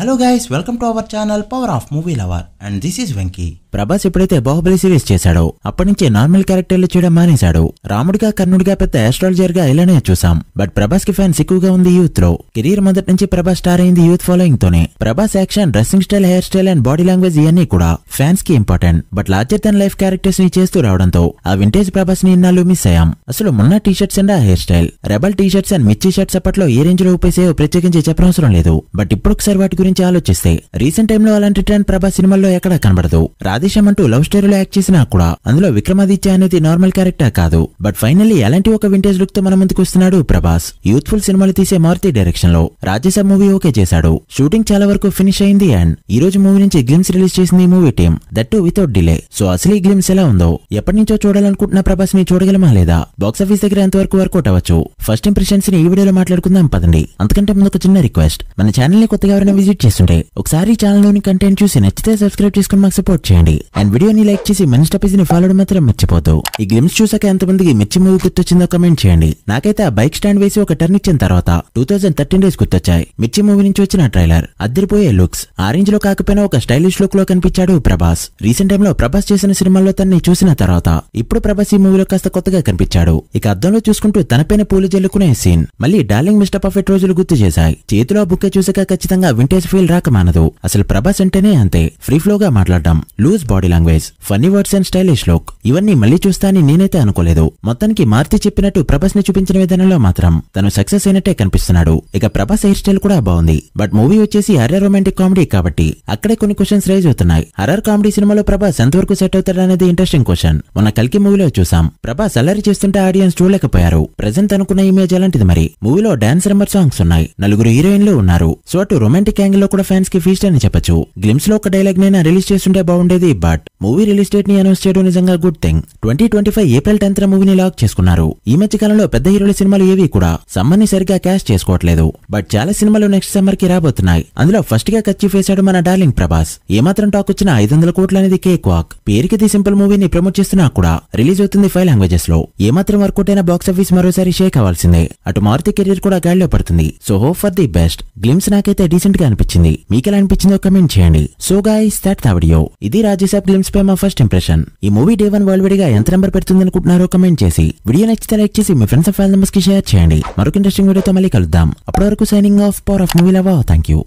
Hello guys, welcome to our channel power of movie lover and this is Venky. Prabhas ఎప్పుడైతే Baahubali series చేశాడో అప్పటి నుంచి normal క్యారెక్టర్లు చేయడం మానేశాడు. రాముడిగా కర్ణుడిగా పెద్ద ఆస్ట్రాలజర్ గా ఇలానే చూసాం. బట్ ప్రభాస్ కి ఫ్యాన్స్ ఎక్కువగా ఉంది యూత్ లో. కెరీర్ మొదటి నుంచి ప్రభాస్ స్టార్ అయింది యూత్ ఫాలోయింగ్ తోనే. Prabhas action, dressing style, hair style and body language ఇవన్నీ కూడా ఫ్యాన్స్ కి important. But larger Dhan life characters ని చేస్తూ రావడంతో ఆ వింటేజ్ ప్రభాస్ ని ఇన్నాళ్ళు మిస్ అయ్యాం. అసలు మొన్న టీ షర్ట్స్ అండ్ ఆ hair style, rebel T shirts and మిర్చి షర్ట్స్ అప్పట్లో ఏ రేంజ్ లో ఊపేసాయో ప్రత్యేకించి చెప్పనవసరం లేదు. బట్ ఇప్పుడు ఒకసారి వాటి గురించి ఆలోచిస్తే రీసెంట్ టైమ్ లో అలాంటి ట్రెండ్ ప్రభాస్ సినిమాల్లో ఎక్కడా కనబడదు. రాధేశ్యామ్ అంటూ లవ్ స్టోరీలో యాక్ట్ చేసినా కూడా అందులో విక్రమాదిత్య అనేది నార్మల్ క్యారెక్టర్ కాదు. బట్ ఫైనల్లీ అలాంటి ఒక వింటేజ్ లుక్ తో మన ముందుకు వస్తున్నాడు ప్రభాస్. యూత్ఫుల్ సినిమాలు తీసే మారుతి డైరెక్షన్ లో రాధేశ్యామ్ మూవీ ఓకే చేశాడు. షూటింగ్ చాలా వరకు ఫినిష్ అయింది అండ్ ఈ రోజు మూవీ నుంచి గ్లిమ్స్ రిలీజ్ చేసింది ఈ movie team, that to without delay. So అసలు ఈ గ్లిమ్స్ ఎలా ఉందో, ఎప్పటి నుంచో చూడాలనుకుంటున్న ప్రభాస్ ని చూడగలమా లేదా, బాక్స్ ఆఫీస్ దగ్గర ఎంతవరకు వర్కౌట్ అవ్వచ్చు, ఫస్ట్ ఇంప్రెషన్స్ ని ఈ వీడియోలో మాట్లాడుకుందాం పదండి. అంతకంటే ముందు ఒక చిన్న రిక్వెస్ట్, మన ఛానల్ ని కొత్తగా ఎవరైనా విజిట్ చేస్తుంటే ఒకసారి ఛానల్ లోని కంటెంట్ చూసి నచ్చితే సబ్స్క్రైబ్ చేసుకుని మాకు సపోర్ట్ చేయండి అండ్ వీడియోని లైక్ చేసి మన స్టాపీస్ ని ఫాలో మాత్రం మర్చిపోతూ. ఈ గ్లిమ్స్ చూసాక ఎంతమందికి మిర్చి మూవీ గుర్తొచ్చిందో కమెంట్ చేయండి. నాకైతే ఆ బైక్ స్టాండ్ వేసి ఒక టర్న్ ఇచ్చిన తర్వాత 2013 డేస్ గుర్తొచ్చాయి. మిర్చి మూవీ నుంచి వచ్చిన ట్రైలర్, అద్దరిపోయే లుక్స్, ఆరెంజ్ లో కాకపోయినా ఒక స్టైలిష్ లుక్ లో కనిపించాడు ప్రభాస్. రీసెంట్ టైమ్ లో ప్రభాస్ చేసిన సినిమాల్లో తనని చూసిన తర్వాత ఇప్పుడు ప్రభాస్ ఈ మూవీలో కాస్త కొత్తగా కనిపించాడు. ఇక అద్దంలో చూసుకుంటూ తనపైన పూలు జల్లుకునే సీన్ మళ్ళీ డార్లింగ్ మిస్టర్ పర్ఫెక్ట్ రోజులు గుర్తు చేశాయి. చేతిలో బుక్కే చూసాక ఖచ్చితంగా వింటేజ్ ఫీల్ రాకమానదు. అసలు ప్రభాస్ అంటేనే అంతే, ఫ్రీ ఫ్లో గా మాట్లాడడం, loose body language, funny words and stylish look, ఇవన్నీ మళ్ళీ చూస్తానని నేనైతే అనుకోలేదు. మొత్తానికి మారుతి చెప్పినట్టు ప్రభాస్ ని చూపించిన విధానంలో మాత్రం తను సక్సెస్ అయినట్టే కనిపిస్తున్నాడు. ఇక ప్రభాస్ హెయిర్ స్టైల్ కూడా బాగుంది. బట్ మూవీ వచ్చేసి హర్రర్ రొమాంటిక్ కామెడీ కాబట్టి అక్కడే కొన్ని క్వశ్చన్స్ రైజ్ అవుతున్నాయి. హర్రర్ కామెడీ సినిమాలో ప్రభాస్ ఎంతవరకు సెట్ అవుతాడనేది ఇంట్రెస్టింగ్ క్వశ్చన్. మొన్న కల్కి మూవీలో చూసాం, ప్రభాస్ అల్లరి చేస్తుంటే ఆడియన్స్ చూడలేకపోయారు. ప్రెజెంట్ అనుకున్న ఇమేజ్ అలాంటిది. మరి మూవీలో డాన్స్ నెంబర్ సాంగ్స్ ఉన్నాయి, నలుగురు హీరోయిన్లు ఉన్నారు. సో అటు రొమాంటిక్ యాంగిల్ లో కూడా ఫ్యాన్స్ కి ఫీస్ట్ అని చెప్పొచ్చు. గ్లిమ్స్ లో ఒక డైలాగ్ నైనా రిలీజ్ చేస్తుంటే బాగుండేది. బట్ మూవీ రిలీజ్ డేట్ ని అనౌన్స్ చేయడం నిజంగా గుడ్ థింగ్. 2025 ఏప్రిల్ 10th మూవీని లాక్ చేసుకున్నారు. ఈ మధ్య కాలంలో పెద్ద హీరోల సినిమాలు ఏవి కూడా సమ్మర్ ని సరిగ్గా క్యాష్ చేసుకోవట్లేదు. బట్ చాలా సినిమాలు నెక్స్ట్ సమ్మర్ కి రాబోతున్నాయి. అందులో ఫస్ట్ గా కర్చీఫ్ వేశాడు మన డార్లింగ్ ప్రభాస్. ఏమాత్రం టాక్ వచ్చినా 500 కోట్లు అనేది కేక్ వాక్. పేరుకిది సింపుల్ మూవీని ప్రమోట్ చేస్తున్నా కూడా రిలీజ్ అవుతుంది 5 లాంగ్వేజెస్ లో. ఏమాత్రం వర్కౌట్ అయిన బాక్స్ ఆఫీస్ మరోసారి షేక్ అవ్వాల్సిందే. అటు మారుతి కెరీర్ కూడా గాడిలో పడుతుంది. So hope for the best. Glimpse నాకైతే డీసెంట్ గా అనిపించింది. మీకెలా అనిపించిందో కమెంట్ చేయండి. So guys, that's the video. ఇది రాజేశ్యామ్ గ్లిమ్స్ పై మా ఫస్ట్ ఇంప్రెషన్. ఈ మూవీ డే 1 వరల్డ్ వైడ్ గా ఎంత నెంబర్ పెడుతుంది అనుకుంటున్నారో కమెంట్ చేసి వీడియో నచ్చితే లైక్ చేసి మీ ఫ్రెండ్స్ అండ్ ఫ్యామిలీ మెంబర్స్ కి షేర్ చేయండి. మరొక ఇంట్రెస్టింగ్ వీడియోతో మళ్ళీ కలుద్దాం. అప్పటి వరకు signing off, power of movie lover. Thank you.